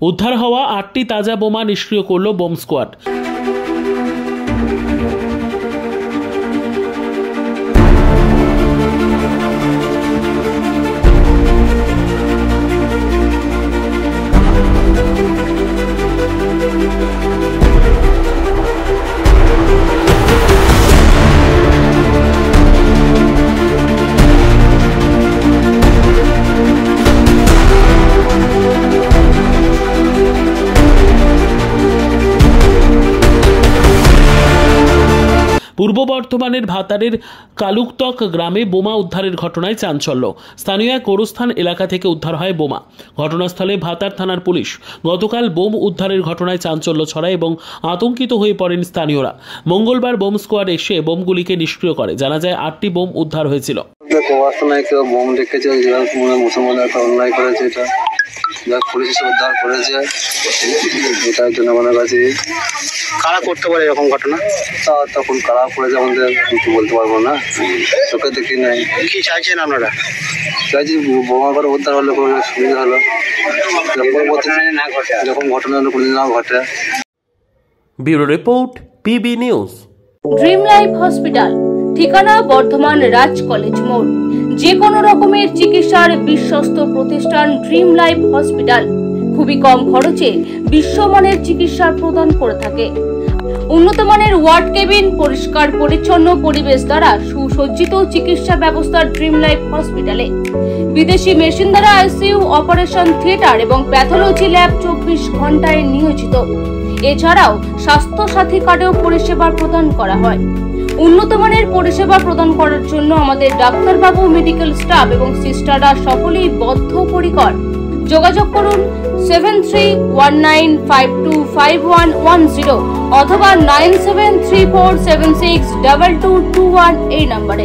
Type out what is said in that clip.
উদ্ধার হওয়া 8টি তাজা বোমা নিষ্ক্রিয় করল বোম স্কোয়াড। পূর্ব বর্ধমানের ভাতারের কালুকতক গ্রামে বোমা উদ্ধারের ঘটনায় চাঞ্চল্য। স্থানীয় এক গোরস্থান এলাকা থেকে উদ্ধার হয় বোমা। ঘটনাস্থলে ভাতার থানার পুলিশ। গতকাল বোম উদ্ধারের ঘটনায় চাঞ্চল্য ছড়ায় এবং আতঙ্কিত হয়ে পড়েন স্থানীয়রা। মঙ্গলবার বোম স্কোয়াড এসে বোমগুলিকে নিষ্ক্রিয় করে। জানা যায় 8টি বোম উদ্ধার হয়েছিল। বোম রেখেছে, মুসলমানরা অন্যায় করেছে, এটা পুলিশ এসে উদ্ধার করেছে। এটার জন্য মনে কাছে কারা করতে পারে এরকম ঘটনা, তখন কারা করেছে আমাদের কিছু বলতে পারবো না, চোখে দেখি নাই। কি চাইছেন আপনারা? চাইছি বোমা করে উদ্ধার হলে কোনো সুবিধা হলো, এরকম ঘটনা হলে কোনোদিন না ঘটে। Bureau report, PB news. Dream life hospital, ঠিকানা বর্ধমান রাজ কলেজ মোড়। যে কোনো রকমের চিকিৎসার বিশ্বস্ত প্রতিষ্ঠান ড্রিম লাইফ হসপিটাল খুবই কম খরচে বিশ্বমানের চিকিৎসা প্রদান করে থাকে। উন্নত মানের ওয়ার্ড কেবিন, পরিষ্কার পরিচ্ছন্ন পরিবেশ দ্বারা সুসজ্জিত চিকিৎসা ব্যবস্থা ড্রিম লাইফ হসপিটালে। বিদেশি মেশিন দ্বারা আইসিইউ, অপারেশন থিয়েটার এবং প্যাথোলজি ল্যাব 24 ঘন্টায় নিয়োজিত। এছাড়াও স্বাস্থ্য সাথী কার্ডেও পরিষেবা প্রদান করা হয়। উন্নত মানের পরিষেবা প্রদান করার জন্য আমাদের ডাক্তারবাবু, মেডিকেল স্টাফ এবং সিস্টাররা সকলেই বদ্ধপরিকর। যোগাযোগ করুন 7319525110 অথবা 9734762221 এই নম্বরে।